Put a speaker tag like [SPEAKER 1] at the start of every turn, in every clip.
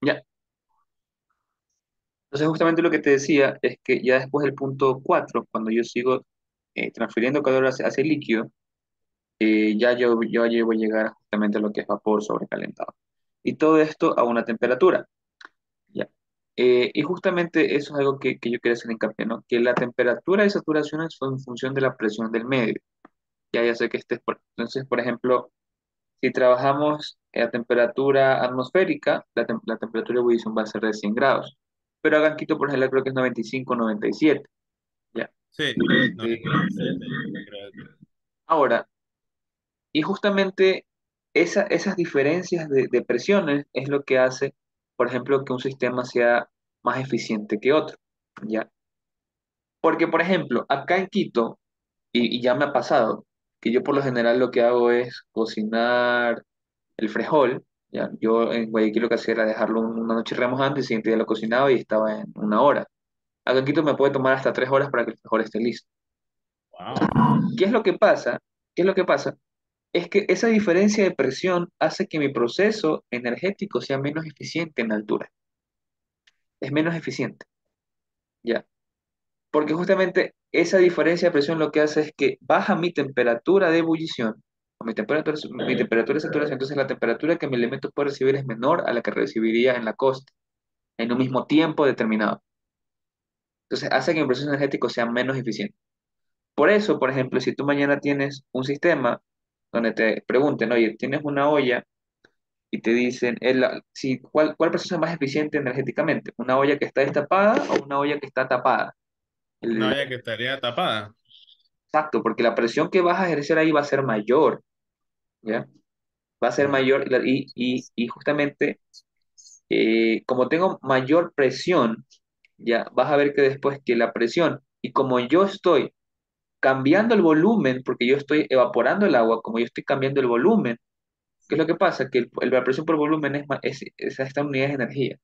[SPEAKER 1] Ya. Entonces, justamente lo que te decía es que ya después del punto 4 cuando yo sigo transfiriendo calor hacia el líquido, yo voy a llegar justamente a lo que es vapor sobrecalentado. Y todo esto a una temperatura. Ya. Y justamente eso es algo que yo quería hacer hincapié, ¿no? Que la temperatura de saturación es en función de la presión del medio. Ya sé que entonces, por ejemplo, si trabajamos a temperatura atmosférica, la temperatura de ebullición va a ser de 100 grados. Pero acá en Quito, por ejemplo, creo que es 95, 97. Ya.
[SPEAKER 2] Sí,
[SPEAKER 1] Eh,
[SPEAKER 2] 97, creo.
[SPEAKER 1] Ahora, y justamente esas diferencias de presiones es lo que hace, por ejemplo, que un sistema sea más eficiente que otro. ¿Ya? Porque, por ejemplo, acá en Quito, y ya me ha pasado, que yo por lo general lo que hago es cocinar el frijol. ¿Ya? Yo en Guayaquil lo que hacía era dejarlo una noche remojando y el siguiente día lo cocinaba y estaba en una hora. Acá en Quito me puede tomar hasta 3 horas para que el frijol esté listo.
[SPEAKER 2] Wow.
[SPEAKER 1] ¿Qué es lo que pasa? ¿Qué es lo que pasa? Es que esa diferencia de presión hace que mi proceso energético sea menos eficiente en altura. Es menos eficiente, ¿ya? Porque justamente esa diferencia de presión lo que hace es que baja mi temperatura de ebullición, o mi temperatura de saturación, entonces la temperatura que mi elemento puede recibir es menor a la que recibiría en la costa, en un mismo tiempo determinado. Entonces hace que mi proceso energético sea menos eficiente. Por eso, por ejemplo, si tú mañana tienes un sistema donde te pregunten, oye, tienes una olla y te dicen, ¿cuál proceso es más eficiente energéticamente? ¿Una olla que está destapada o una olla que está tapada?
[SPEAKER 2] Una
[SPEAKER 1] El-
[SPEAKER 2] olla que estaría tapada.
[SPEAKER 1] exacto, porque la presión que vas a ejercer ahí va a ser mayor, ¿ya? Va a ser
[SPEAKER 2] Mm.
[SPEAKER 1] mayor y justamente como tengo mayor presión, ya vas a ver que después que la presión, y como yo estoy cambiando el volumen, porque yo estoy evaporando el agua, como yo estoy cambiando el volumen, ¿qué es lo que pasa? Que la presión por volumen es esta unidad de energía.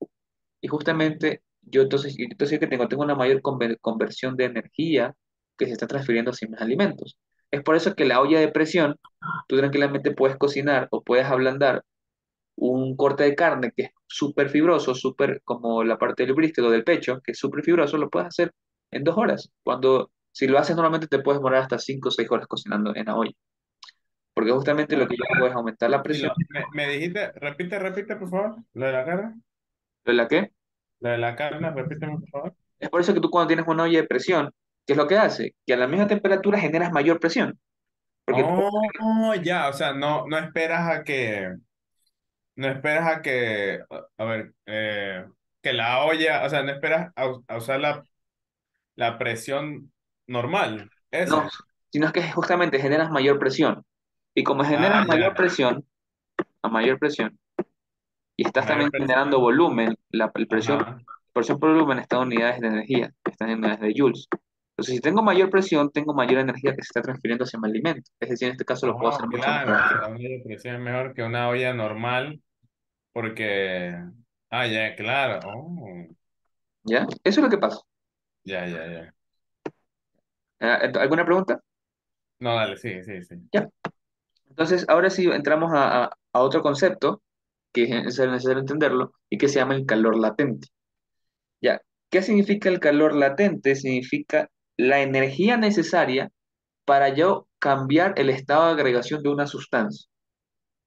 [SPEAKER 1] Y justamente entonces que tengo una mayor conversión de energía que se está transfiriendo hacia mis alimentos. Es por eso que la olla de presión, tú tranquilamente puedes cocinar o puedes ablandar un corte de carne que es súper fibroso, súper como la parte del brisket o del pecho, que es súper fibroso, lo puedes hacer en 2 horas. Cuando si lo haces normalmente te puedes demorar hasta 5 o 6 horas cocinando en la olla. Porque justamente lo que yo hago es aumentar la
[SPEAKER 2] Y
[SPEAKER 1] presión.
[SPEAKER 2] me dijiste, repite, por favor, lo de la carne.
[SPEAKER 1] ¿La qué?
[SPEAKER 2] Lo de la carne, repíteme, por favor.
[SPEAKER 1] Es por eso que tú cuando tienes una olla de presión, ¿qué es lo que hace? Que a la misma temperatura generas mayor presión. Porque tú,
[SPEAKER 2] Oh, ya, o sea, no esperas a que, no esperas a que, a ver, que la olla, o sea, no esperas a usar la presión normal,
[SPEAKER 1] no,
[SPEAKER 2] esa.
[SPEAKER 1] sino es que justamente generas mayor presión. Y como generas
[SPEAKER 2] Ah,
[SPEAKER 1] mayor
[SPEAKER 2] ya,
[SPEAKER 1] presión, a mayor presión, y
[SPEAKER 2] a
[SPEAKER 1] estás
[SPEAKER 2] mayor
[SPEAKER 1] también generando
[SPEAKER 2] presión.
[SPEAKER 1] volumen,
[SPEAKER 2] Ajá.
[SPEAKER 1] presión por volumen está en unidades de energía, están en unidades de joules. Entonces, si tengo mayor presión, tengo mayor energía que se está transfiriendo hacia mi alimento. Es decir, en este caso lo puedo
[SPEAKER 2] Oh,
[SPEAKER 1] hacer mucho más
[SPEAKER 2] claro,
[SPEAKER 1] rápido.
[SPEAKER 2] la olla de presión es mejor que una olla normal porque, ah, ya, claro. Oh,
[SPEAKER 1] ¿Ya? Eso es lo que pasa.
[SPEAKER 2] ya.
[SPEAKER 1] ¿Alguna pregunta?
[SPEAKER 2] No, dale, sí.
[SPEAKER 1] Ya. Entonces, ahora sí entramos a otro concepto que es necesario entenderlo y que se llama el calor latente. Ya, ¿qué significa el calor latente? Significa la energía necesaria para yo cambiar el estado de agregación de una sustancia.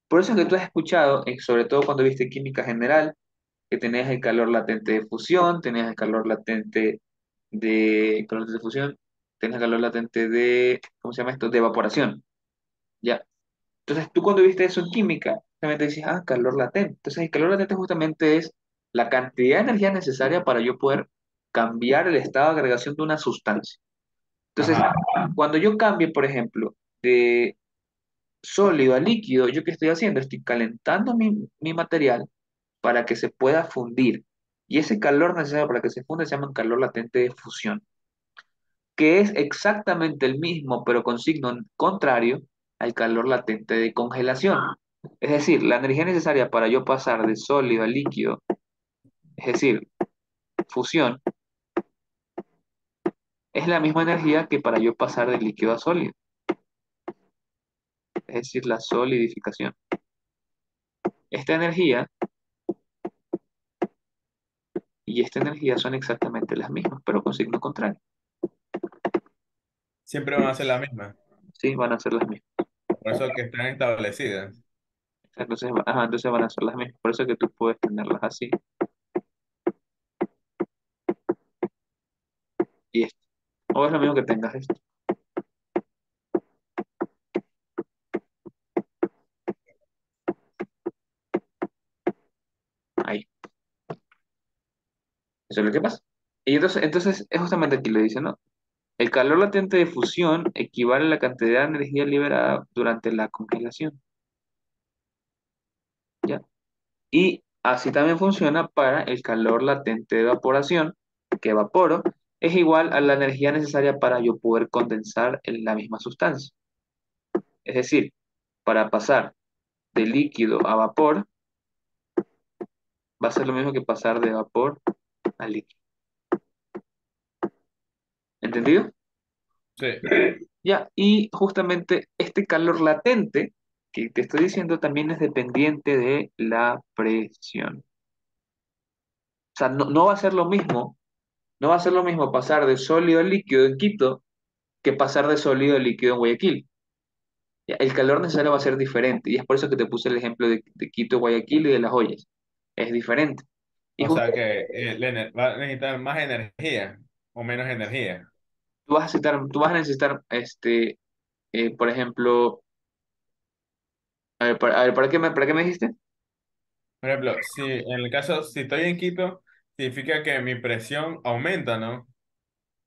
[SPEAKER 1] Por eso es que tú has escuchado, sobre todo cuando viste química general, que tenías el calor latente de fusión, tenías el calor latente de fusión, tenías el calor latente de, ¿cómo se llama esto? De evaporación. Ya. Entonces, tú cuando viste eso en química, justamente dices, ah, calor latente. Entonces, el calor latente justamente es la cantidad de energía necesaria para yo poder cambiar el estado de agregación de una sustancia. Entonces,
[SPEAKER 2] Ajá.
[SPEAKER 1] cuando yo cambie, por ejemplo, de sólido a líquido, ¿yo qué estoy haciendo? Estoy calentando mi material para que se pueda fundir. Y ese calor necesario para que se funda se llama calor latente de fusión, que es exactamente el mismo, pero con signo contrario al calor latente de congelación. Es decir, la energía necesaria para yo pasar de sólido a líquido, es decir, fusión, es la misma energía que para yo pasar de líquido a sólido, es decir, la solidificación. Esta energía y esta energía son exactamente las mismas, pero con signo contrario.
[SPEAKER 2] Siempre van a ser la misma.
[SPEAKER 1] Sí, van a ser las mismas.
[SPEAKER 2] Por eso que están establecidas.
[SPEAKER 1] Entonces, ajá, entonces van a ser las mismas. Por eso que tú puedes tenerlas así y esto. O es lo mismo que tengas esto. Ahí. Eso es lo que pasa. Y entonces es justamente aquí lo dice, ¿no? El calor latente de fusión equivale a la cantidad de energía liberada durante la congelación, ¿ya? Y así también funciona para el calor latente de evaporación, que evaporo, es igual a la energía necesaria para yo poder condensar en la misma sustancia. Es decir, para pasar de líquido a vapor, va a ser lo mismo que pasar de vapor a líquido. ¿Entendido?
[SPEAKER 2] Sí.
[SPEAKER 1] Ya, y justamente este calor latente que te estoy diciendo también es dependiente de la presión. O sea, no va a ser lo mismo, no va a ser lo mismo pasar de sólido a líquido en Quito que pasar de sólido a líquido en Guayaquil. Ya, el calor necesario va a ser diferente, y es por eso que te puse el ejemplo de Quito, Guayaquil y de las ollas. Es diferente. Y
[SPEAKER 2] O
[SPEAKER 1] justo
[SPEAKER 2] sea que va a necesitar más energía o menos energía.
[SPEAKER 1] tú vas a necesitar, por ejemplo, a ver, ¿para qué me dijiste?
[SPEAKER 2] Por ejemplo, si en el caso, si estoy en Quito, significa que mi presión aumenta, ¿no?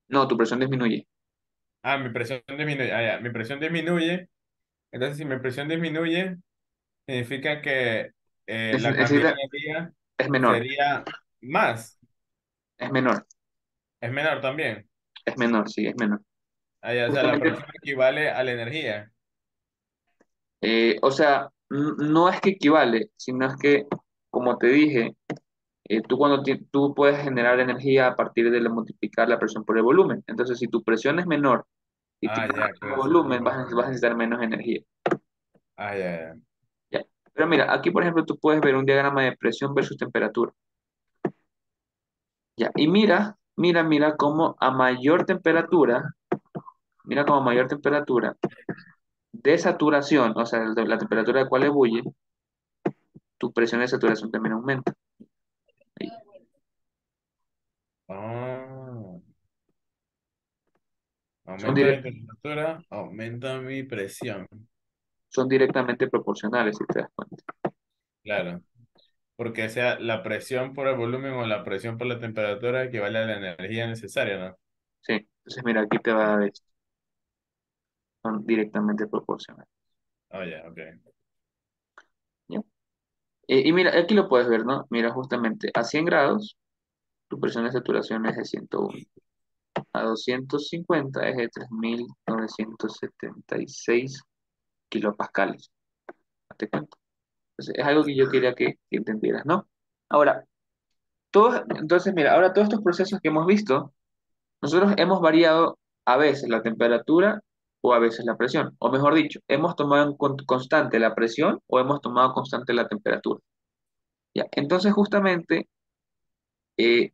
[SPEAKER 1] No, tu presión disminuye.
[SPEAKER 2] Ah, mi presión disminuye. Ah, ya, mi presión disminuye. Entonces, si mi presión disminuye, significa que la cantidad
[SPEAKER 1] Necesita,
[SPEAKER 2] de energía
[SPEAKER 1] es menor,
[SPEAKER 2] sería más.
[SPEAKER 1] es menor,
[SPEAKER 2] Es menor también.
[SPEAKER 1] es menor, sí, es menor.
[SPEAKER 2] Ah, ya, o sea, la
[SPEAKER 1] Justamente,
[SPEAKER 2] presión equivale a la energía.
[SPEAKER 1] o sea, no es que equivale, sino es que, como te dije, tú puedes generar energía a partir de multiplicar la presión por el volumen. Entonces, si tu presión es menor y
[SPEAKER 2] Ah,
[SPEAKER 1] tienes
[SPEAKER 2] ya,
[SPEAKER 1] menos
[SPEAKER 2] claro,
[SPEAKER 1] volumen,
[SPEAKER 2] sentido.
[SPEAKER 1] vas a necesitar menos energía.
[SPEAKER 2] Ah, ya, ya.
[SPEAKER 1] ¿Ya? Pero mira, aquí, por ejemplo, tú puedes ver un diagrama de presión versus temperatura. ¿Ya? Y mira cómo a mayor temperatura, mira cómo a mayor temperatura de saturación, o sea, la temperatura a la cual ebulle, tu presión de saturación también aumenta. Ahí.
[SPEAKER 2] Ah,
[SPEAKER 1] Son,
[SPEAKER 2] aumenta mi
[SPEAKER 1] direct-
[SPEAKER 2] temperatura, aumenta mi presión.
[SPEAKER 1] son directamente proporcionales, si te das cuenta.
[SPEAKER 2] Claro. Porque sea la presión por el volumen o la presión por la temperatura equivale a la energía necesaria, ¿no?
[SPEAKER 1] Sí, entonces mira, aquí te va a
[SPEAKER 2] Ya.
[SPEAKER 1] dar esto. Son directamente proporcionales.
[SPEAKER 2] Oh, ya, ok.
[SPEAKER 1] ¿Ya? Y mira, aquí lo puedes ver, ¿no? Mira, justamente a 100 grados, tu presión de saturación es de 101. A 250 es de 3976 kilopascales. Date cuenta. Entonces, es algo que yo quería que entendieras, ¿no? Ahora, entonces, mira, ahora todos estos procesos que hemos visto, nosotros hemos variado a veces la temperatura o a veces la presión. O mejor dicho, hemos tomado en constante la presión o hemos tomado constante la temperatura. ¿Ya? Entonces, justamente, eh,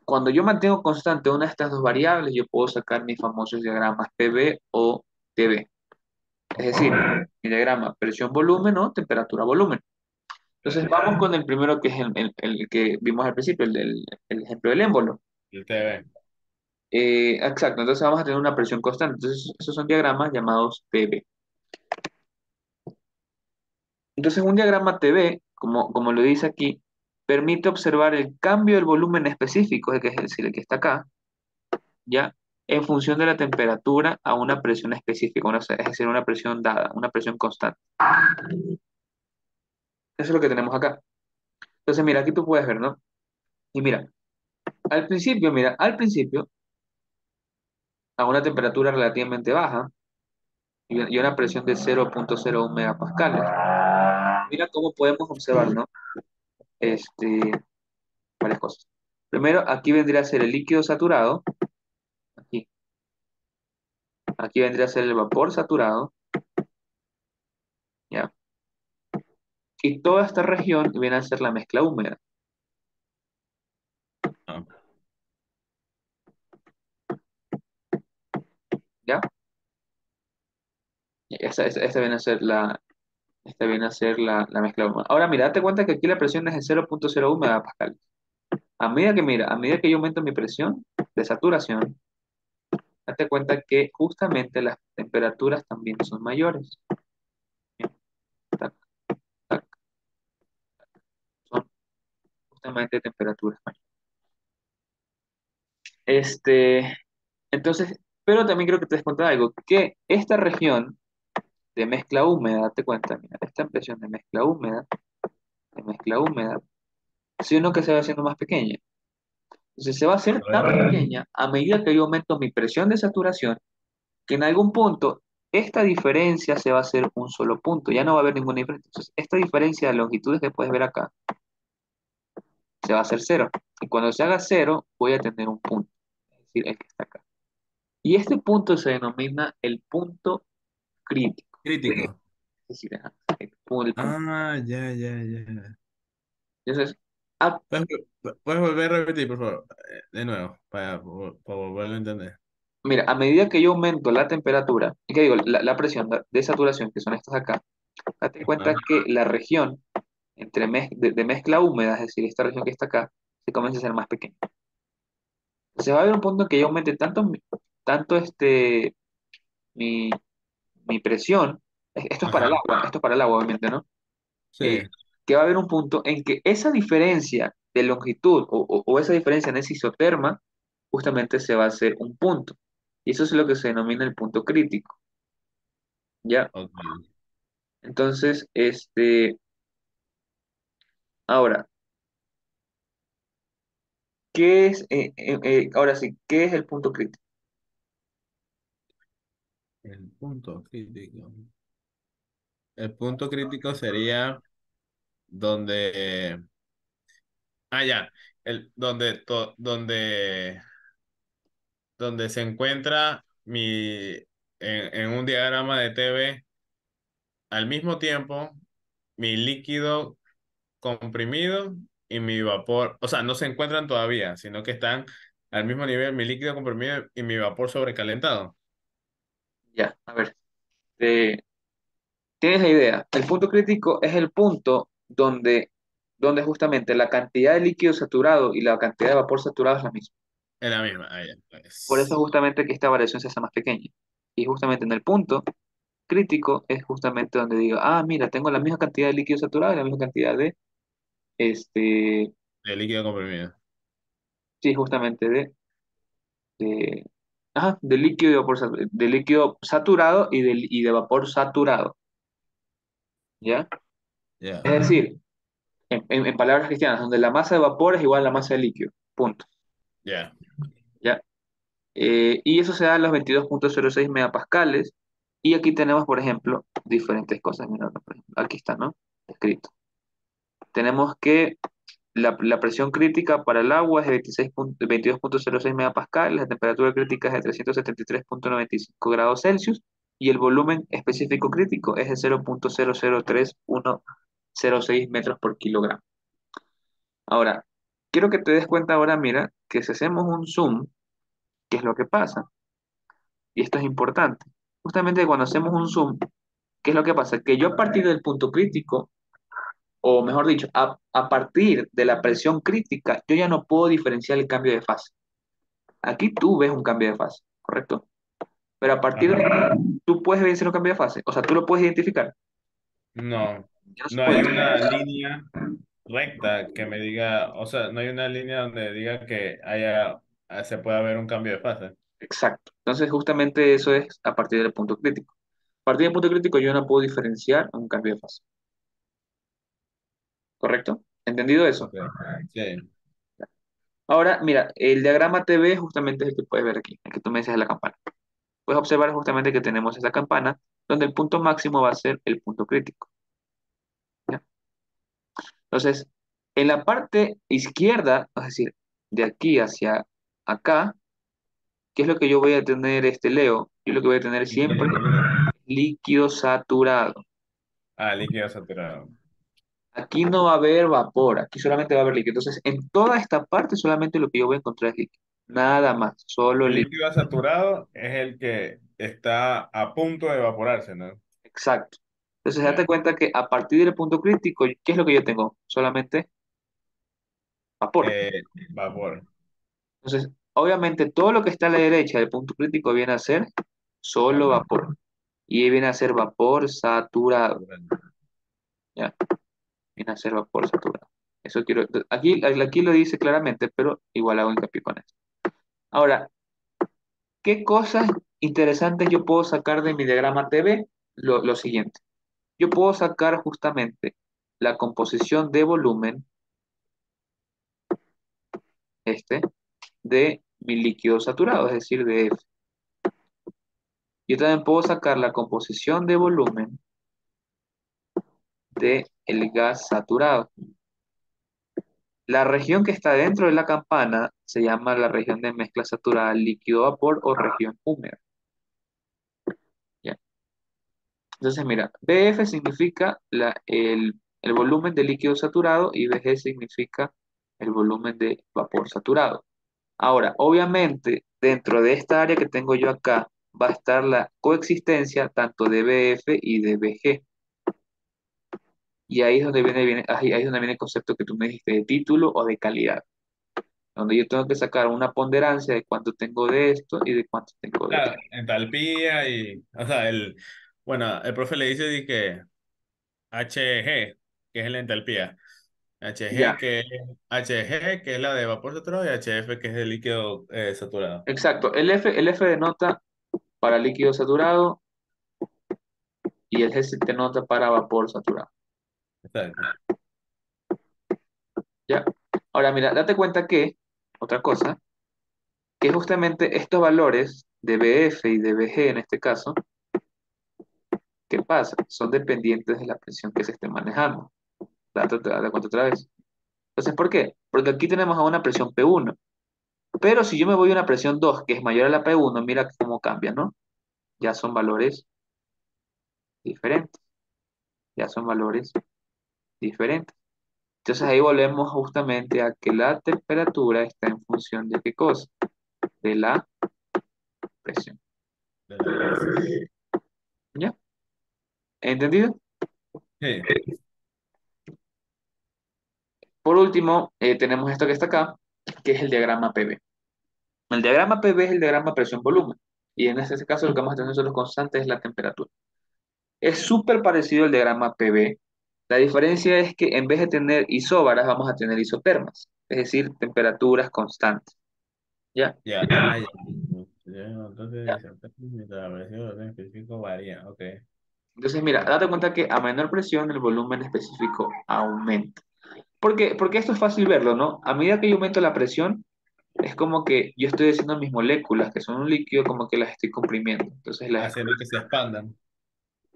[SPEAKER 1] cuando yo mantengo constante una de estas dos variables, yo puedo sacar mis famosos diagramas PV o TV. Es decir, mi diagrama presión-volumen o temperatura-volumen.
[SPEAKER 2] Sí.
[SPEAKER 1] Entonces vamos con el primero que es el que vimos al principio, el ejemplo del émbolo.
[SPEAKER 2] El TV.
[SPEAKER 1] Exacto, entonces vamos a tener una presión constante. Entonces esos son diagramas llamados PV. Entonces un diagrama TV, como lo dice aquí, permite observar el cambio del volumen específico, que es decir, el que está acá, ¿ya? En función de la temperatura a una presión específica, es decir, una presión dada, una presión constante. Eso es lo que tenemos acá. Entonces, mira, aquí tú puedes ver, ¿no? Y mira, al principio, a una temperatura relativamente baja y una presión de 0,01 megapascales, mira cómo podemos observar, ¿no? Este, varias cosas. Primero, aquí vendría a ser el líquido saturado, aquí, aquí vendría a ser el vapor saturado, ¿ya? Y toda esta región viene a ser la mezcla húmeda.
[SPEAKER 2] Ah,
[SPEAKER 1] ¿Ya? Esta viene a ser esta viene a ser la mezcla húmeda. Ahora, mira, date cuenta que aquí la presión es de 0,01 megapascal. A medida que yo aumento mi presión de saturación, date cuenta que justamente las temperaturas también son mayores. Tac, tac, son justamente temperaturas mayores. Este, entonces, pero también creo que te des cuenta de algo, que esta región de mezcla húmeda, date cuenta, mira, esta presión de mezcla húmeda, si uno que se va haciendo más pequeña. Entonces se va a hacer
[SPEAKER 2] a
[SPEAKER 1] tan
[SPEAKER 2] ver.
[SPEAKER 1] pequeña a medida que yo aumento mi presión de saturación, que en algún punto esta diferencia se va a hacer un solo punto, ya no va a haber ninguna diferencia. Entonces, esta diferencia de longitudes que puedes ver acá se va a hacer cero. Y cuando se haga cero, voy a tener un punto, es decir, el que está acá. Y este punto se denomina el punto crítico.
[SPEAKER 2] Crítico.
[SPEAKER 1] Es decir, ajá, el punto.
[SPEAKER 2] Ah, ya, ya, ya.
[SPEAKER 1] Entonces, a-
[SPEAKER 2] ¿Puedes volver a repetir, por favor? De nuevo, para volverlo a entender.
[SPEAKER 1] mira, a medida que yo aumento la temperatura, ¿qué digo? La presión de saturación, que son estas acá, date cuenta
[SPEAKER 2] Ajá.
[SPEAKER 1] que la región de mezcla húmeda, es decir, esta región que está acá, se comienza a ser más pequeña. Se va a haber un punto en que yo aumente tanto mi, mi presión, esto es para el
[SPEAKER 2] Ajá.
[SPEAKER 1] agua, esto es para el agua, obviamente, ¿no?
[SPEAKER 2] Sí,
[SPEAKER 1] Eh, que va a haber un punto en que esa diferencia de longitud o esa diferencia en esa isoterma, justamente se va a hacer un punto. Y eso es lo que se denomina el punto crítico, ¿ya?
[SPEAKER 2] ok.
[SPEAKER 1] Entonces, ahora, ahora sí, ¿qué es el punto crítico?
[SPEAKER 2] El punto crítico. El punto crítico sería donde, ya, donde se encuentra en un diagrama de TV al mismo tiempo mi líquido comprimido y mi vapor, o sea, no se encuentran todavía, sino que están al mismo nivel mi líquido comprimido y mi vapor sobrecalentado.
[SPEAKER 1] Ya, a ver, eh, tienes la idea. El punto crítico es el punto donde justamente la cantidad de líquido saturado y la cantidad de vapor saturado es la misma.
[SPEAKER 2] Es la misma, ya,
[SPEAKER 1] Por eso
[SPEAKER 2] pues.
[SPEAKER 1] justamente que esta variación se hace más pequeña. Y justamente en el punto crítico es justamente donde digo, ah, mira, tengo la misma cantidad de líquido saturado y la misma cantidad este,
[SPEAKER 2] El líquido comprimido.
[SPEAKER 1] sí, justamente de, de líquido de líquido saturado y de vapor saturado, ¿ya?
[SPEAKER 2] Ya,
[SPEAKER 1] Es decir, en palabras cristianas, donde la masa de vapor es igual a la masa de líquido, punto,
[SPEAKER 2] ya,
[SPEAKER 1] ¿ya? Y eso se da a los 22,06 megapascales. Y aquí tenemos, por ejemplo, diferentes cosas. Mira, por ejemplo, aquí está, ¿no? Escrito. Tenemos que la presión crítica para el agua es de 22,06 megapascales, la temperatura crítica es de 373,95 grados Celsius y el volumen específico crítico es de 0,003106 metros por kilogramo. Ahora, quiero que te des cuenta ahora, mira, que si hacemos un zoom, ¿qué es lo que pasa? Y esto es importante. Justamente cuando hacemos un zoom, ¿qué es lo que pasa? Que yo a partir del punto crítico, o mejor dicho, a partir de la presión crítica, yo ya no puedo diferenciar el cambio de fase. Aquí tú ves un cambio de fase, ¿correcto? Pero a partir de
[SPEAKER 2] ajá.
[SPEAKER 1] aquí, tú puedes vencer un cambio de fase. O sea, tú lo puedes identificar.
[SPEAKER 2] No,
[SPEAKER 1] Ya no se
[SPEAKER 2] no
[SPEAKER 1] puede.
[SPEAKER 2] hay una línea recta que me diga, o sea, no hay una línea donde diga que se pueda ver un cambio de fase.
[SPEAKER 1] Exacto. Entonces, justamente eso es a partir del punto crítico. A partir del punto crítico, yo no puedo diferenciar un cambio de fase. ¿Correcto? ¿Entendido eso?
[SPEAKER 2] Ok, sí.
[SPEAKER 1] Ahora, mira, el diagrama TV justamente es el que puedes ver aquí, el que tú me dices de la campana. Puedes observar justamente que tenemos esa campana donde el punto máximo va a ser el punto crítico. ¿Ya? Entonces, en la parte izquierda, es decir, de aquí hacia acá, ¿qué es lo que yo voy a tener, Leo? Yo lo que voy a tener
[SPEAKER 2] Líquido
[SPEAKER 1] siempre
[SPEAKER 2] comprimido.
[SPEAKER 1] líquido saturado.
[SPEAKER 2] Ah, líquido saturado.
[SPEAKER 1] Aquí no va a haber vapor, aquí solamente va a haber líquido. Entonces, en toda esta parte solamente lo que yo voy a encontrar es líquido. Nada más, solo
[SPEAKER 2] El
[SPEAKER 1] líquido.
[SPEAKER 2] líquido saturado es el que está a punto de evaporarse, ¿no?
[SPEAKER 1] Exacto. Entonces, date
[SPEAKER 2] Ya.
[SPEAKER 1] cuenta que a partir del punto crítico, ¿qué es lo que yo tengo? Solamente vapor.
[SPEAKER 2] Vapor.
[SPEAKER 1] Entonces, obviamente, todo lo que está a la derecha del punto crítico viene a ser solo
[SPEAKER 2] Vapor.
[SPEAKER 1] vapor. Y viene a ser vapor saturado. ¿Ya? Viene a ser vapor saturado. Eso quiero. Aquí lo dice claramente, pero igual hago hincapié con eso. Ahora, ¿qué cosas interesantes yo puedo sacar de mi diagrama TV? Lo siguiente. Yo puedo sacar justamente la composición de volumen, este, de mi líquido saturado, es decir, de F. Yo también puedo sacar la composición de volumen de el gas saturado. La región que está dentro de la campana se llama la región de mezcla saturada líquido-vapor o región húmeda. ¿Ya? Entonces, mira, BF significa el volumen de líquido saturado y BG significa el volumen de vapor saturado. Ahora, obviamente, dentro de esta área que tengo yo acá, va a estar la coexistencia tanto de BF y de BG. Y ahí es donde ahí es donde viene el concepto que tú me dijiste de título o de calidad, donde yo tengo que sacar una ponderancia de cuánto tengo de esto y de cuánto tengo de esto.
[SPEAKER 2] Claro, entalpía y, o sea, bueno, el profe le dice de que HG, que es la entalpía.
[SPEAKER 1] Ya,
[SPEAKER 2] HG, que es la de vapor saturado, y HF, que es el líquido saturado.
[SPEAKER 1] exacto. El F denota para líquido saturado y el G se denota para vapor saturado.
[SPEAKER 2] Exacto.
[SPEAKER 1] ¿Ya? Ahora, mira, date cuenta que, otra cosa, que justamente estos valores de BF y de BG en este caso, ¿qué pasa? Son dependientes de la presión que se esté manejando. Date cuenta otra vez. Entonces, ¿por qué? Porque aquí tenemos a una presión P1. Pero si yo me voy a una presión 2 que es mayor a la P1, mira cómo cambia, ¿no? Ya son valores diferentes. Ya son valores diferentes. Entonces ahí volvemos justamente a que la temperatura está en función de qué cosa, de la presión.
[SPEAKER 2] De la presión.
[SPEAKER 1] ¿Ya? ¿Entendido?
[SPEAKER 2] Sí.
[SPEAKER 1] Por último, tenemos esto que está acá, que es el diagrama PV. El diagrama PV es el diagrama presión-volumen. Y en este caso lo que vamos a tener nosotros constante es la temperatura. Es súper parecido al diagrama PV. La diferencia es que en vez de tener isóbaras, vamos a tener isotermas, es decir, temperaturas constantes. ¿Ya?
[SPEAKER 2] Ya, ya. Ya, entonces dice, mientras la presión del orden específico varía. Ok.
[SPEAKER 1] Entonces, mira,
[SPEAKER 2] Ok.
[SPEAKER 1] date cuenta que a menor presión el volumen específico aumenta. Porque esto es fácil verlo, ¿no? A medida que yo aumento la presión, es como que yo estoy haciendo mis moléculas, que son un líquido, como que las estoy comprimiendo. Entonces,
[SPEAKER 2] Haciendo que se expandan.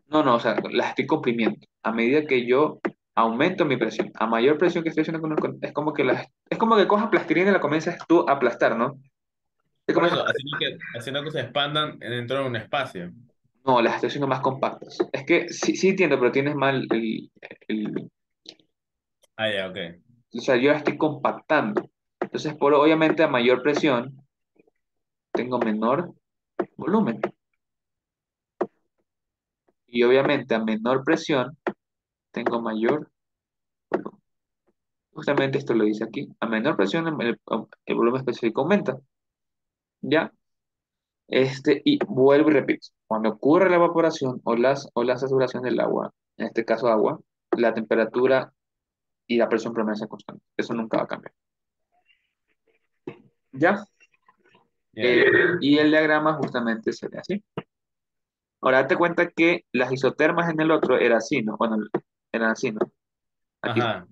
[SPEAKER 1] no, no, o sea, las estoy comprimiendo. A medida que yo aumento mi presión, a mayor presión que estoy haciendo es como que es como que cojas plastilina y la comienzas tú a aplastar, ¿no? Te
[SPEAKER 2] Por
[SPEAKER 1] comienzas
[SPEAKER 2] eso, haciendo que se expandan dentro de un espacio.
[SPEAKER 1] No, las estoy haciendo más compactas. Es que sí, sí entiendo, pero tienes mal el-
[SPEAKER 2] Ah, ya, ok.
[SPEAKER 1] o sea, yo la estoy compactando. Entonces, obviamente a mayor presión tengo menor volumen. Y obviamente a menor presión tengo mayor volumen. Justamente esto lo dice aquí. A menor presión el volumen específico aumenta. ¿Ya? Y vuelvo y repito. Cuando ocurre la evaporación o la saturación del agua, en este caso agua, la temperatura y la presión permanecen constantes. Eso nunca va a cambiar. ¿Ya?
[SPEAKER 2] Ya.
[SPEAKER 1] Y el diagrama justamente se ve así. Ahora, date cuenta que las isotermas en el otro era así, ¿no? Bueno, eran así, ¿no? Aquí,
[SPEAKER 2] Ajá.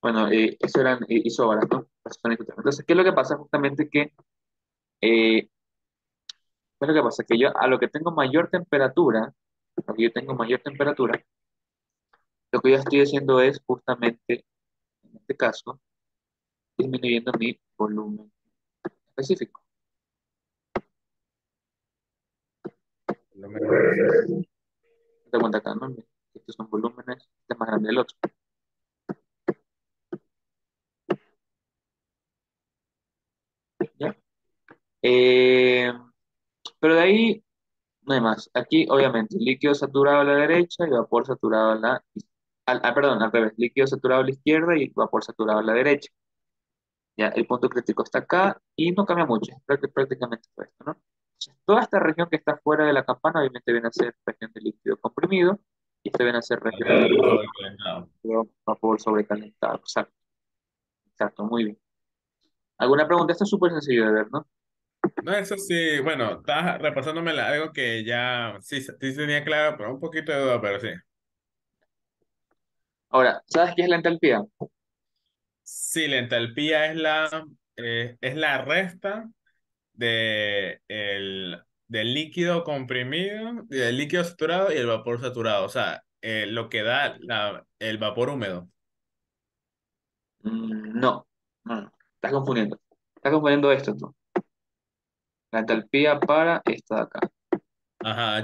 [SPEAKER 1] bueno, eso eran isóbaras, ¿no? Esas son isotermas. Entonces, ¿qué es lo que pasa? Justamente ¿qué es lo que pasa? Que yo a lo que tengo mayor temperatura, lo que yo tengo mayor temperatura, lo que yo estoy haciendo es justamente, en este caso, disminuyendo mi volumen específico.
[SPEAKER 2] Volumen específico.
[SPEAKER 1] Date cuenta acá, ¿no? estos son volúmenes, este es más grande del otro. ¿Ya? Eh, pero de ahí no hay más. Aquí, obviamente, líquido saturado a la derecha y vapor saturado a la... perdón, al revés. Líquido saturado a la izquierda y vapor saturado a la derecha. Ya, el punto crítico está acá y no cambia mucho. Es prácticamente todo esto, ¿no? Entonces, toda esta región que está fuera de la campana, obviamente viene a ser región de líquido comprimido y esta viene a ser región
[SPEAKER 2] Ok, sobrecalentado.
[SPEAKER 1] de vapor sobrecalentado. Exacto, exacto, muy bien. ¿Alguna pregunta? Esto es súper sencillo de ver, ¿no?
[SPEAKER 2] No, eso sí, bueno, estás repasándome algo que ya sí, sí tenía claro, pero un poquito de duda, pero sí.
[SPEAKER 1] Ahora, ¿sabes qué es la entalpía?
[SPEAKER 2] Sí, la entalpía es la resta del líquido comprimido, del líquido saturado y el vapor saturado. O sea, lo que da el vapor húmedo.
[SPEAKER 1] No, no, no. Estás confundiendo. Estás confundiendo esto tú. La entalpía para esta de acá.
[SPEAKER 2] Ajá,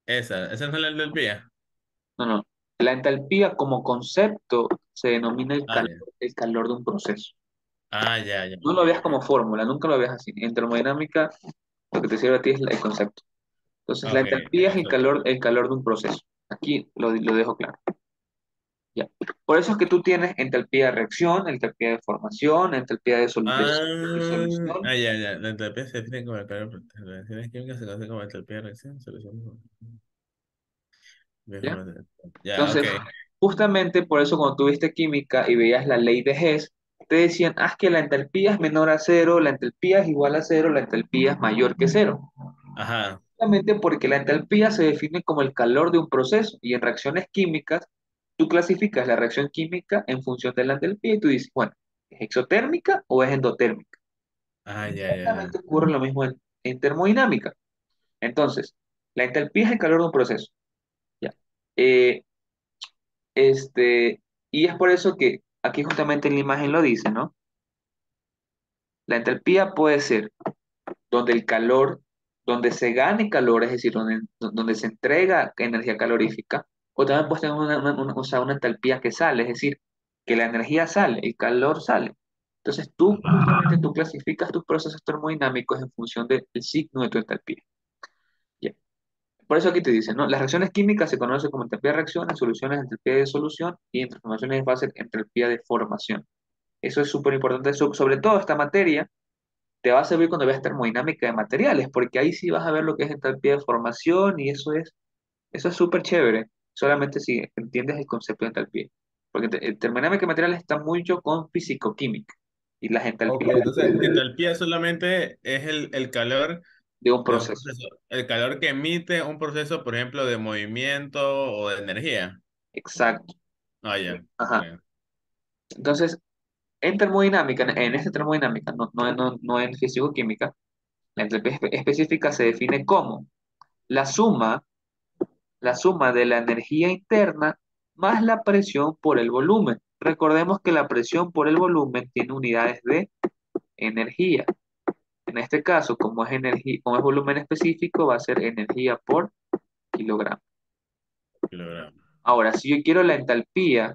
[SPEAKER 2] esa no es la entalpía.
[SPEAKER 1] No, no. La entalpía como concepto se denomina
[SPEAKER 2] Ah, ya.
[SPEAKER 1] el calor de un proceso.
[SPEAKER 2] Ya, ya,
[SPEAKER 1] No
[SPEAKER 2] ok,
[SPEAKER 1] lo veas
[SPEAKER 2] ok.
[SPEAKER 1] como fórmula, nunca lo veas así. En termodinámica, lo que te sirve a ti es el concepto. Entonces, la
[SPEAKER 2] Ok,
[SPEAKER 1] entalpía es
[SPEAKER 2] eso.
[SPEAKER 1] el calor de un proceso. Aquí lo dejo claro. Ya. Por eso es que tú tienes entalpía de reacción, entalpía de formación, entalpía de solución.
[SPEAKER 2] Ya. La entalpía se define como el calor. Las reacciones químicas se conocen como entalpía de reacción, solución.
[SPEAKER 1] ¿Ya?
[SPEAKER 2] Ya, ok.
[SPEAKER 1] Entonces, justamente por eso cuando tuviste química y veías la ley de Hess, te decían, haz que la entalpía es menor a cero, la entalpía es igual a cero, la entalpía es mayor que cero.
[SPEAKER 2] Ajá,
[SPEAKER 1] Justamente porque la entalpía se define como el calor de un proceso y en reacciones químicas tú clasificas la reacción química en función de la entalpía y tú dices, bueno, ¿es exotérmica o es endotérmica?
[SPEAKER 2] ya.
[SPEAKER 1] Exactamente ocurre lo mismo en termodinámica. Entonces, la entalpía es el calor de un proceso. ¿Ya? Eh, y es por eso que aquí justamente en la imagen lo dice, ¿no? La entalpía puede ser donde el calor, donde se gane calor, es decir, donde se entrega energía calorífica, o también puedes tener o sea, una entalpía que sale, es decir, que la energía sale, el calor sale. Entonces justamente tú clasificas tus procesos termodinámicos en función del signo de tu entalpía. ¿Ya? Por eso aquí te dicen, ¿no? Las reacciones químicas se conocen como entalpía de reacción, en soluciones entalpía de solución y en transformaciones de fase entalpía de formación. Eso es súper importante, sobre todo esta materia te va a servir cuando veas termodinámica de materiales, porque ahí sí vas a ver lo que es entalpía de formación y eso es súper chévere, solamente si entiendes el concepto de entalpía. Porque termodinámica de materiales está mucho con fisicoquímica y las
[SPEAKER 2] Ok,
[SPEAKER 1] entalpías
[SPEAKER 2] entonces entalpía solamente es el calor
[SPEAKER 1] de un
[SPEAKER 2] de un
[SPEAKER 1] proceso.
[SPEAKER 2] proceso, el calor que emite un proceso, por ejemplo, de movimiento o de energía.
[SPEAKER 1] Exacto.
[SPEAKER 2] Ya,
[SPEAKER 1] Ajá.
[SPEAKER 2] ok.
[SPEAKER 1] Entonces, en termodinámica, en esta termodinámica, no en fisicoquímica, la entropía específica se define como la suma, la suma de la energía interna más la presión por el volumen. Recordemos que la presión por el volumen tiene unidades de energía. En este caso, como es volumen específico, va a ser energía por kilogramo.
[SPEAKER 2] Kilogramos.
[SPEAKER 1] Ahora, si yo quiero la entalpía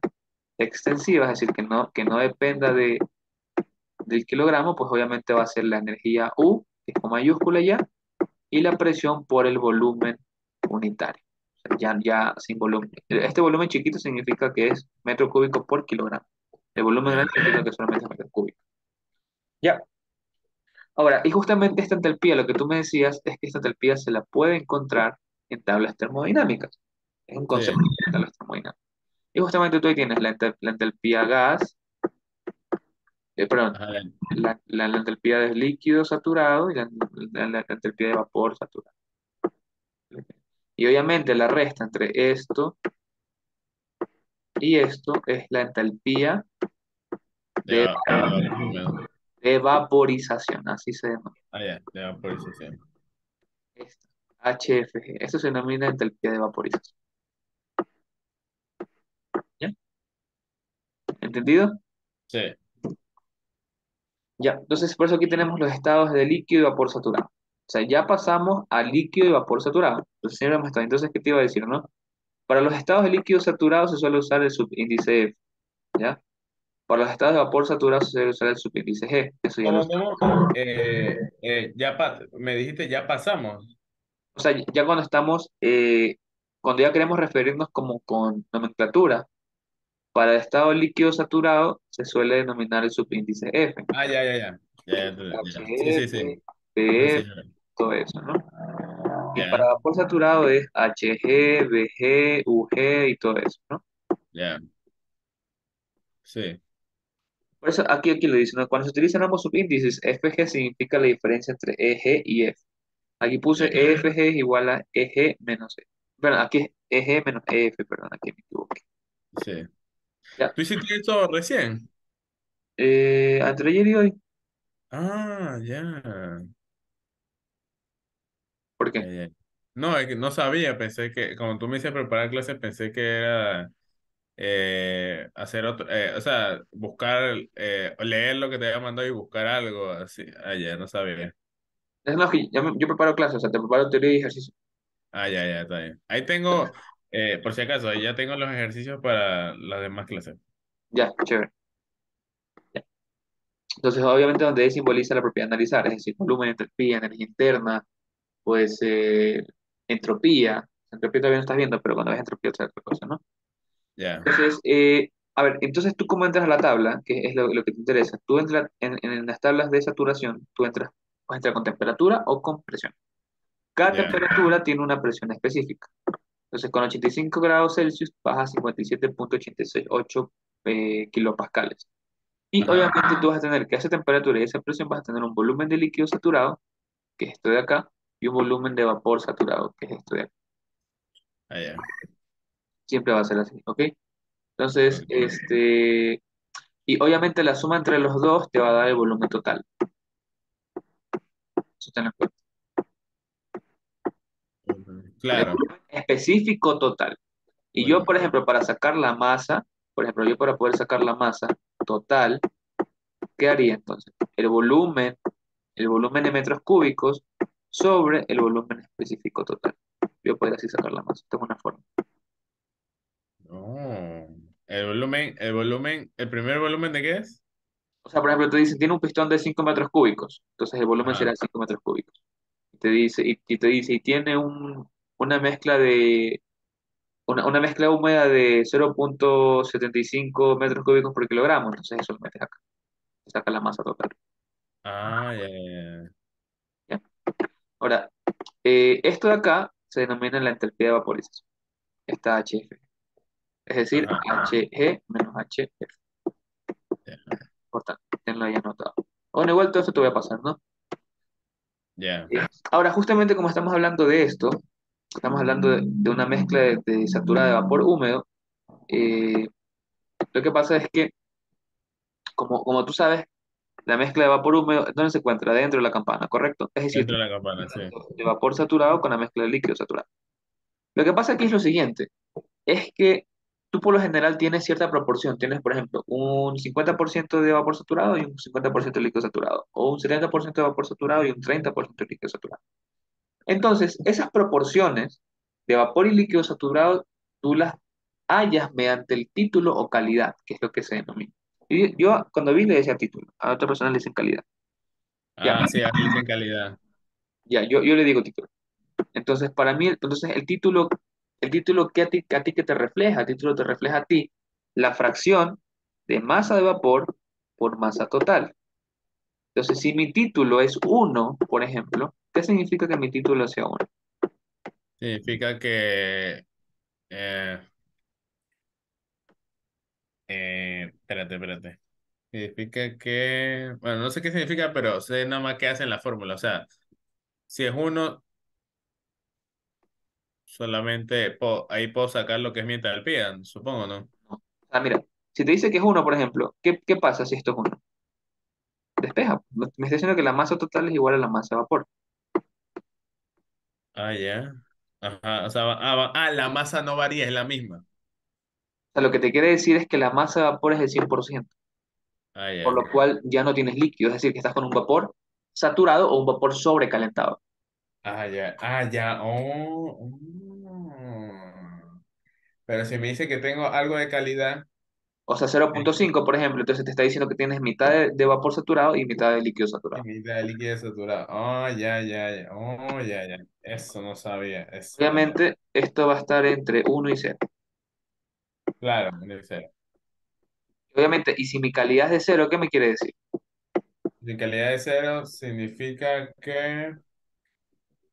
[SPEAKER 1] extensiva, es decir, que no dependa del kilogramo, pues obviamente va a ser la energía U, que es con mayúscula ya, y la presión por el volumen unitario. O sea, ya sin volumen. Este volumen chiquito significa que es metro cúbico por kilogramo. El volumen
[SPEAKER 2] Ya,
[SPEAKER 1] grande significa que solamente es metro cúbico. Ya. Ahora, y justamente esta entalpía, lo que tú me decías es que esta entalpía se la puede encontrar en tablas termodinámicas. Es un concepto
[SPEAKER 2] sí.
[SPEAKER 1] de tablas termodinámicas. Y justamente tú ahí tienes la entalpía gas, perdón,
[SPEAKER 2] Ajá,
[SPEAKER 1] la entalpía de líquido saturado y la entalpía de vapor saturado. Y obviamente la resta entre esto y esto es la entalpía de,
[SPEAKER 2] de vapor húmedo.
[SPEAKER 1] de vaporización, así se denomina.
[SPEAKER 2] Ya, de vaporización.
[SPEAKER 1] Esta, HFG. Esto se denomina entalpía de vaporización. ¿Ya? ¿Entendido?
[SPEAKER 2] Sí,
[SPEAKER 1] Ya. Entonces, por eso aquí tenemos los estados de líquido y vapor saturado. O sea, ya pasamos a líquido y vapor saturado. Entonces, ¿qué te iba a decir, no? Para los estados de líquido saturado se suele usar el subíndice F, ¿ya? Para los estados de vapor saturado se suele usar el subíndice G, eso ya lo
[SPEAKER 2] ¿Cómo,
[SPEAKER 1] sabes.
[SPEAKER 2] cómo? Me dijiste, ya pasamos.
[SPEAKER 1] O sea, ya cuando estamos, cuando ya queremos referirnos como con nomenclatura, para el estado líquido saturado se suele denominar el subíndice F,
[SPEAKER 2] Ah, ya, ya, ya. Ya, ya, ya. Sí, sí, sí.
[SPEAKER 1] HF,
[SPEAKER 2] Sí, sí,
[SPEAKER 1] PF, todo eso, ¿no? Y para
[SPEAKER 2] ya,
[SPEAKER 1] vapor saturado es HG, BG, UG y todo eso, ¿no?
[SPEAKER 2] ya. Sí,
[SPEAKER 1] Por eso aquí lo dicen, ¿no? Cuando se utilizan ambos subíndices, FG significa la diferencia entre EG y F. Aquí puse
[SPEAKER 2] ya,
[SPEAKER 1] EFG es igual a EG menos E. Bueno, aquí es EG menos EF, perdón, aquí me equivoqué.
[SPEAKER 2] sí.
[SPEAKER 1] Ya.
[SPEAKER 2] ¿Tú hiciste esto recién?
[SPEAKER 1] Entre ayer y hoy,
[SPEAKER 2] Ah, ya.
[SPEAKER 1] ¿por
[SPEAKER 2] Ya,
[SPEAKER 1] qué?
[SPEAKER 2] ya. No, es que no sabía, pensé que, como tú me dices preparar clases, pensé que era hacer otro, o sea, buscar, leer lo que te había mandado y buscar algo así. Ah, ya, no sabía.
[SPEAKER 1] Es no, que yo preparo clases, o sea, te preparo teoría y ejercicio.
[SPEAKER 2] Ah, ya, ya, está bien. Ahí tengo, por si acaso, ahí ya tengo los ejercicios para las demás clases.
[SPEAKER 1] Ya, chévere. Ya. Entonces, obviamente, donde E simboliza la propiedad de analizar, es decir, volumen, entropía, energía interna, pues entropía. Entropía todavía no estás viendo, pero cuando ves entropía es otra cosa, ¿no?
[SPEAKER 2] Ya,
[SPEAKER 1] Entonces, a ver, entonces tú cómo entras a la tabla, que es lo que te interesa. Tú entras en las tablas de saturación, tú entras, puedes entrar con temperatura o con presión. Cada
[SPEAKER 2] ya,
[SPEAKER 1] temperatura tiene una presión específica. Entonces, con 85 grados Celsius baja a 57,868 kilopascales. Y
[SPEAKER 2] ajá,
[SPEAKER 1] obviamente tú vas a tener que a esa temperatura y esa presión vas a tener un volumen de líquido saturado, que es esto de acá, y un volumen de vapor saturado, que es esto de acá.
[SPEAKER 2] allá.
[SPEAKER 1] Siempre va a ser así, ¿ok? Entonces, y obviamente la suma entre los dos te va a dar el volumen total. Eso tenlo en cuenta. El
[SPEAKER 2] Claro,
[SPEAKER 1] volumen específico total. Y yo,
[SPEAKER 2] bueno,
[SPEAKER 1] por ejemplo, para sacar la masa, por ejemplo, yo para poder sacar la masa total, ¿qué haría entonces? El volumen de metros cúbicos sobre el volumen específico total. Yo podría así sacar la masa. Tengo una forma.
[SPEAKER 2] no. El primer volumen de qué es?
[SPEAKER 1] O sea, por ejemplo, te dicen, tiene un pistón de 5 metros cúbicos. Entonces el volumen
[SPEAKER 2] Ajá,
[SPEAKER 1] será 5 metros cúbicos. Y te dice, y tiene una mezcla de una mezcla húmeda de 0,75 metros cúbicos por kilogramo, entonces eso lo metes acá, te saca la masa total.
[SPEAKER 2] ah, ya, ya,
[SPEAKER 1] ¿Ya? Ahora, esto de acá se denomina la entropía de vaporización, esta HF, es
[SPEAKER 2] ya.
[SPEAKER 1] decir,
[SPEAKER 2] Ajá,
[SPEAKER 1] HG menos HF.
[SPEAKER 2] ya,
[SPEAKER 1] Importante, tenlo ahí anotado. Bueno, igual todo esto te voy a pasar, ¿no?
[SPEAKER 2] ya,
[SPEAKER 1] Ahora, justamente como estamos hablando de esto, estamos hablando de una mezcla de saturada de vapor húmedo, eh, lo que pasa es que, como tú sabes, la mezcla de vapor húmedo, ¿dónde se encuentra? Dentro de la campana, ¿correcto? Es decir,
[SPEAKER 2] dentro de la campana, sí.
[SPEAKER 1] de vapor saturado con la mezcla de líquido saturado. Lo que pasa aquí es lo siguiente, es que tú por lo general tienes cierta proporción, tienes por ejemplo un 50% de vapor saturado y un 50% de líquido saturado, o un 70% de vapor saturado y un 30% de líquido saturado. Entonces, esas proporciones de vapor y líquido saturado, tú las hallas mediante el título o calidad, que es lo que se denomina. Y yo cuando vi le decía título, a otra persona le dicen calidad. Ya,
[SPEAKER 2] Ah, sí, ahí dicen calidad.
[SPEAKER 1] ya, yo le digo título. Entonces, para mí, entonces el título que a ti que te refleja, el título te refleja a ti la fracción de masa de vapor por masa total. Entonces, si mi título es uno, por ejemplo, ¿qué significa que mi título sea uno?
[SPEAKER 2] Significa que, eh, espérate, espérate. Significa que, bueno, no sé qué significa, pero sé nada más qué hace en la fórmula. O sea, si es uno, solamente ahí puedo sacar lo que es mi entalpía, supongo, ¿no?
[SPEAKER 1] No. O sea, mira, si te dice que es uno, por ejemplo, ¿qué pasa si esto es uno? Despeja. Me está diciendo que la masa total es igual a la masa de vapor.
[SPEAKER 2] Ah, ya. Ajá, o sea, la masa no varía, es la misma.
[SPEAKER 1] O sea, lo que te quiere decir es que la masa de vapor es el 100%,
[SPEAKER 2] Ah,
[SPEAKER 1] por
[SPEAKER 2] ya.
[SPEAKER 1] lo cual ya no tienes líquido, es decir, que estás con un vapor saturado o un vapor sobrecalentado.
[SPEAKER 2] Ah, ya. Ah, ya. Oh, oh. Pero si me dice que tengo algo de calidad,
[SPEAKER 1] O sea, 0,5, por ejemplo, entonces te está diciendo que tienes mitad de vapor saturado y mitad de líquido
[SPEAKER 2] y
[SPEAKER 1] saturado.
[SPEAKER 2] mitad de líquido saturado. Oh, ya, ya, ya. Oh, ya, ya. Eso no sabía. Eso no.
[SPEAKER 1] Obviamente, esto va a estar entre 1 y 0.
[SPEAKER 2] Claro, debe ser.
[SPEAKER 1] Obviamente, y si mi calidad es de 0, ¿qué me quiere decir?
[SPEAKER 2] Si calidad de cero significa que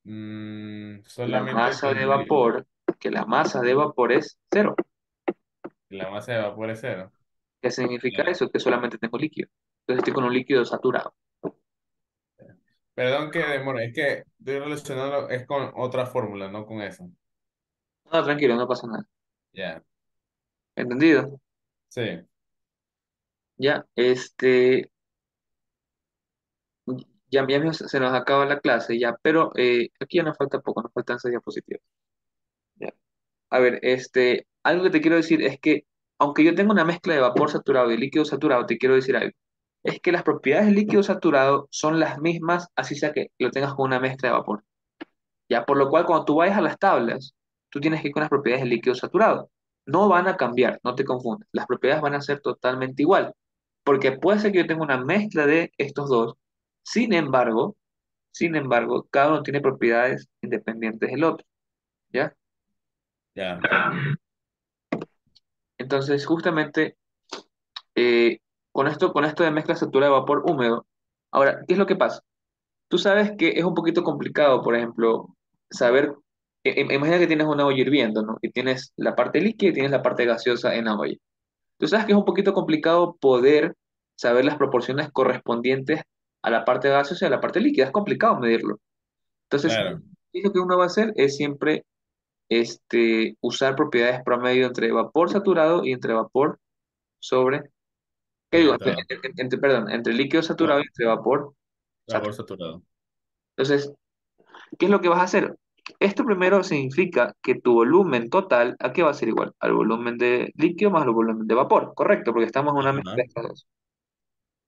[SPEAKER 1] La
[SPEAKER 2] solamente
[SPEAKER 1] masa de vapor, que la masa de vapor es 0.
[SPEAKER 2] la masa de vapor es cero.
[SPEAKER 1] ¿Qué significa
[SPEAKER 2] Ya.
[SPEAKER 1] eso? Que solamente tengo líquido. Entonces estoy con un líquido saturado.
[SPEAKER 2] Perdón que demore, es que estoy relacionando, es con otra fórmula, no con eso.
[SPEAKER 1] No, tranquilo, no pasa nada.
[SPEAKER 2] Ya,
[SPEAKER 1] ¿Entendido?
[SPEAKER 2] sí,
[SPEAKER 1] Ya, se nos acaba la clase, ya, pero aquí ya nos falta poco, nos faltan 6 diapositivas. Ya. A ver, algo que te quiero decir es que, aunque yo tenga una mezcla de vapor saturado y líquido saturado, te quiero decir algo. Es que las propiedades del líquido saturado son las mismas, así sea que lo tengas con una mezcla de vapor. Ya, por lo cual, cuando tú vayas a las tablas, tú tienes que ir con las propiedades del líquido saturado. No van a cambiar, no te confundas. Las propiedades van a ser totalmente igual, porque puede ser que yo tenga una mezcla de estos dos. Sin embargo, sin embargo, cada uno tiene propiedades independientes del otro, ¿ya?
[SPEAKER 2] ya.
[SPEAKER 1] Entonces, justamente eh, con esto de mezcla saturada de vapor húmedo, ahora, ¿qué es lo que pasa? Tú sabes que es un poquito complicado, por ejemplo, saber, imagina que tienes una olla hirviendo, ¿no? Y tienes la parte líquida y tienes la parte gaseosa en la olla. Tú sabes que es un poquito complicado poder saber las proporciones correspondientes a la parte gaseosa y a la parte líquida. Es complicado medirlo. Entonces,
[SPEAKER 2] Claro,
[SPEAKER 1] y lo que uno va a hacer es siempre usar propiedades promedio entre vapor saturado y entre vapor sobre, ¿qué digo?
[SPEAKER 2] calentado.
[SPEAKER 1] Perdón, entre líquido saturado
[SPEAKER 2] Va-
[SPEAKER 1] y entre vapor
[SPEAKER 2] Vapor
[SPEAKER 1] saturado.
[SPEAKER 2] saturado.
[SPEAKER 1] Entonces, ¿qué es lo que vas a hacer? Esto primero significa que tu volumen total, ¿a qué va a ser igual? Al volumen de líquido más el volumen de vapor, correcto, porque estamos en una mezcla
[SPEAKER 2] Ajá.
[SPEAKER 1] de estas dos.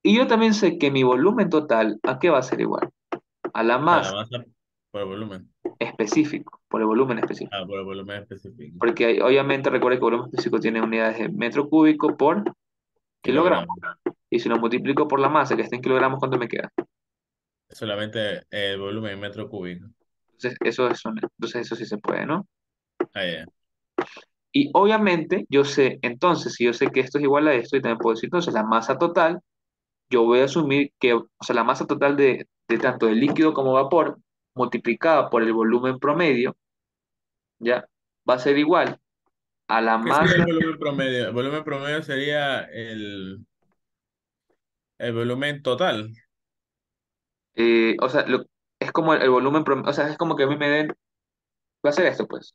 [SPEAKER 1] Y yo también sé que mi volumen total, ¿a qué va a ser igual? A la
[SPEAKER 2] A la
[SPEAKER 1] masa
[SPEAKER 2] masa por volumen.
[SPEAKER 1] específico, por el volumen específico.
[SPEAKER 2] Ah, por el volumen específico.
[SPEAKER 1] Porque obviamente recuerda que el volumen específico tiene unidades de metro cúbico por kilogramo.
[SPEAKER 2] Kilogramos.
[SPEAKER 1] Y si lo multiplico por la masa, que está en kilogramos, ¿cuánto me queda?
[SPEAKER 2] Solamente el volumen en metro cúbico.
[SPEAKER 1] Entonces eso sí se puede, ¿no?
[SPEAKER 2] Ah, ya.
[SPEAKER 1] Y obviamente yo sé, entonces, si yo sé que esto es igual a esto, y también puedo decir, entonces la masa total, yo voy a asumir que, o sea, la masa total de tanto de líquido como vapor, multiplicada por el volumen promedio, ¿ya? Va a ser igual a la
[SPEAKER 2] ¿Qué sería
[SPEAKER 1] masa,
[SPEAKER 2] el volumen promedio? El volumen promedio sería el volumen total.
[SPEAKER 1] o sea, es como el volumen promedio, o sea, es como que a mí me den, va a ser esto, pues,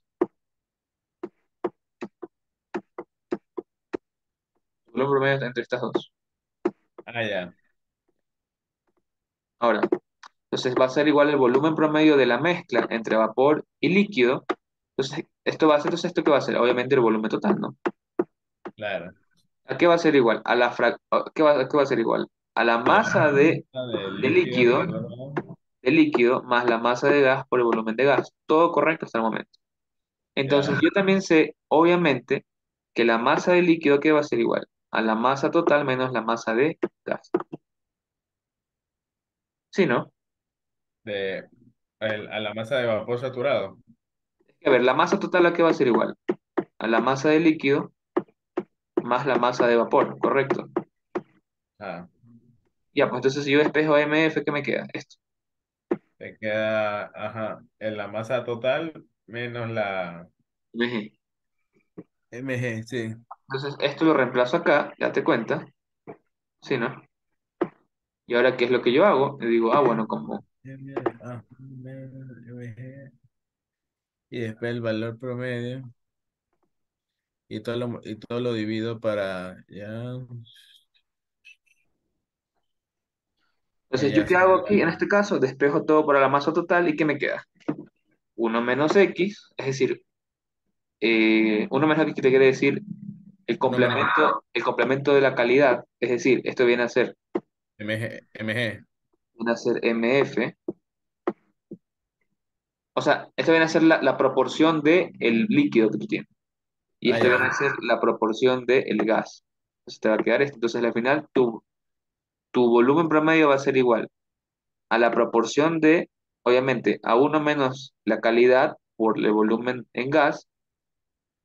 [SPEAKER 1] el volumen promedio entre estas dos.
[SPEAKER 2] Ah, ya.
[SPEAKER 1] Ahora, entonces va a ser igual el volumen promedio de la mezcla entre vapor y líquido. Entonces, entonces, ¿esto qué va a ser? Obviamente el volumen total, ¿no?
[SPEAKER 2] Claro.
[SPEAKER 1] ¿A qué va a ser igual? ¿A qué va a ser igual? A la
[SPEAKER 2] A la
[SPEAKER 1] masa
[SPEAKER 2] masa de
[SPEAKER 1] de
[SPEAKER 2] líquido
[SPEAKER 1] líquido,
[SPEAKER 2] por...
[SPEAKER 1] de líquido más la masa de gas por el volumen de gas. Todo correcto hasta el momento. Entonces,
[SPEAKER 2] Ya.
[SPEAKER 1] yo también sé, obviamente, que la masa de líquido, ¿qué va a ser igual? A la masa total menos la masa de gas. ¿Sí, no?
[SPEAKER 2] A la masa de vapor saturado.
[SPEAKER 1] A ver, la masa total, ¿a qué va a ser igual? A la masa de líquido más la masa de vapor, ¿correcto?
[SPEAKER 2] Ah,
[SPEAKER 1] Ya, pues entonces si yo despejo MF, ¿qué me queda? Esto.
[SPEAKER 2] te queda, ajá, en la masa total menos la
[SPEAKER 1] MG.
[SPEAKER 2] mg, sí.
[SPEAKER 1] Entonces esto lo reemplazo acá, date cuenta, ¿sí, no? Y ahora, ¿qué es lo que yo hago? Le digo, bueno, como
[SPEAKER 2] Mg, y después el valor promedio y todo lo divido para ya,
[SPEAKER 1] entonces, ¿yo
[SPEAKER 2] ya
[SPEAKER 1] qué hago
[SPEAKER 2] sería
[SPEAKER 1] aquí? En este caso, despejo todo para la masa total y ¿qué me queda? Uno menos X, es decir, 1 menos X que te quiere decir
[SPEAKER 2] uno menos
[SPEAKER 1] el complemento de la calidad, es decir, esto
[SPEAKER 2] mg,
[SPEAKER 1] viene a ser MF, o sea, esto viene a ser la proporción del líquido que tú tienes. y
[SPEAKER 2] Ah,
[SPEAKER 1] esta viene a
[SPEAKER 2] ya.
[SPEAKER 1] ser la proporción del gas. Entonces te va a quedar esto. Entonces al final tu volumen promedio va a ser igual a la proporción de, obviamente, a uno menos la calidad por el volumen en gas,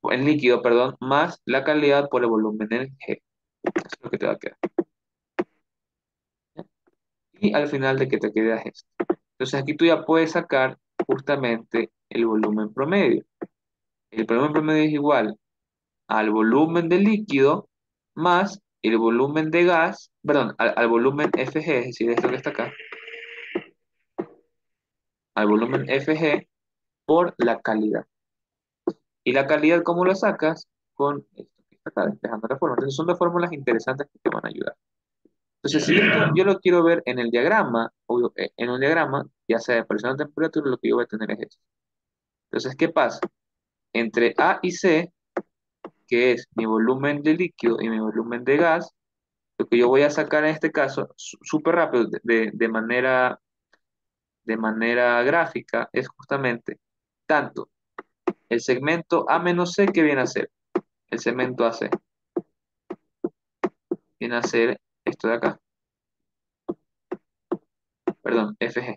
[SPEAKER 1] en líquido, perdón, más la calidad por el volumen en G. Eso es lo que te va a quedar. Y al final de que te quedas esto. Entonces aquí tú ya puedes sacar justamente el volumen promedio. El volumen promedio es igual al volumen de líquido más el volumen de gas, perdón, al volumen FG, es decir, esto que está acá, al volumen FG por la calidad. ¿Y la calidad cómo lo sacas? Con esto que está acá, despejando la fórmula. Entonces son dos fórmulas interesantes que te van a ayudar. Entonces, si
[SPEAKER 2] Ya.
[SPEAKER 1] esto yo lo quiero ver en el diagrama, en un diagrama, ya sea de presión o temperatura, lo que yo voy a tener es esto. Entonces, ¿qué pasa? Entre A y C, que es mi volumen de líquido y mi volumen de gas, lo que yo voy a sacar en este caso, súper rápido, de manera gráfica, es justamente tanto el segmento A menos C que viene a ser el segmento AC, viene a ser esto de acá, perdón, FG,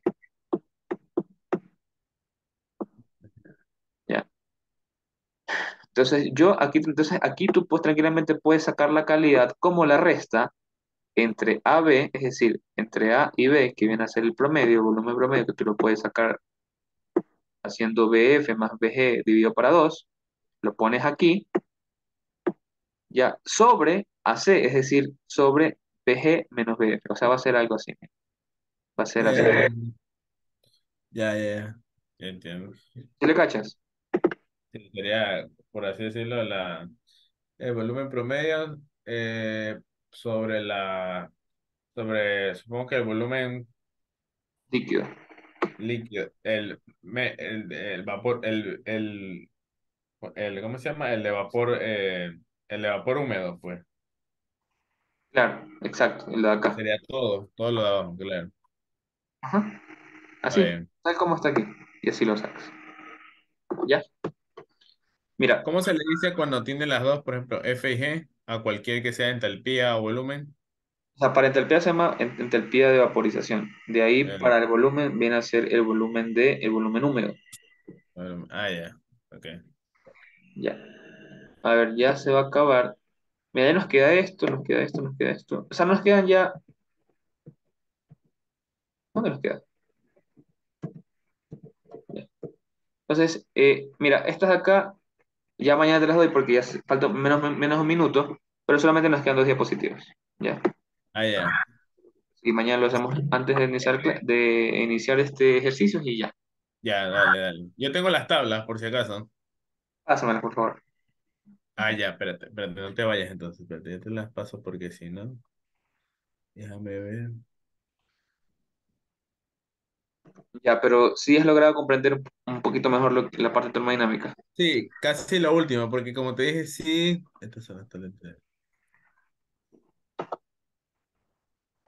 [SPEAKER 1] ¿ya? Entonces aquí tú pues, tranquilamente puedes sacar la calidad como la resta entre AB, es decir, entre A y B, que viene a ser el promedio, el volumen promedio, que tú lo puedes sacar haciendo BF más BG dividido para 2, lo pones aquí, ya, sobre AC, es decir, sobre BG menos BF, o sea, va a ser algo así, va a ser así.
[SPEAKER 2] Eh, ya, ya, ya. Ya entiendo.
[SPEAKER 1] ¿Sí le cachas?
[SPEAKER 2] Sí, sería, por así decirlo, el volumen promedio sobre supongo que el volumen
[SPEAKER 1] Líquido.
[SPEAKER 2] líquido, el vapor, ¿cómo se llama? El de vapor húmedo, pues.
[SPEAKER 1] Claro, exacto, el de acá.
[SPEAKER 2] Sería todo lo de abajo, claro.
[SPEAKER 1] Ajá,
[SPEAKER 2] Está
[SPEAKER 1] así,
[SPEAKER 2] bien.
[SPEAKER 1] tal como está aquí, y así lo sacas. ¿Ya? Mira,
[SPEAKER 2] ¿Cómo se le dice cuando tiene las dos, por ejemplo, F y G, a cualquier que sea entalpía o volumen?
[SPEAKER 1] o sea, para entalpía se llama entalpía de vaporización. De ahí
[SPEAKER 2] El,
[SPEAKER 1] para el volumen viene a ser el volumen húmedo.
[SPEAKER 2] ya. Ok.
[SPEAKER 1] Ya. A ver, ya se va a acabar. Mira, ya nos queda esto, nos queda esto, nos queda esto. O sea, nos quedan ya. ¿Dónde nos queda? Ya. Entonces, mira, estas de acá, ya mañana te las doy porque ya falta menos un minuto, pero solamente nos quedan dos diapositivas. Ya.
[SPEAKER 2] Ya.
[SPEAKER 1] Y mañana lo hacemos antes de iniciar este ejercicio y ya.
[SPEAKER 2] Ya, dale, dale. Yo tengo las tablas, por si acaso.
[SPEAKER 1] Pásamelas, por favor.
[SPEAKER 2] Ya, espérate, espérate, no te vayas entonces, espérate, yo te las paso porque si no, déjame ver.
[SPEAKER 1] Ya, pero sí has logrado comprender un poquito mejor la parte termodinámica.
[SPEAKER 2] Sí, casi lo último, porque como te dije, sí, estas son las tablas.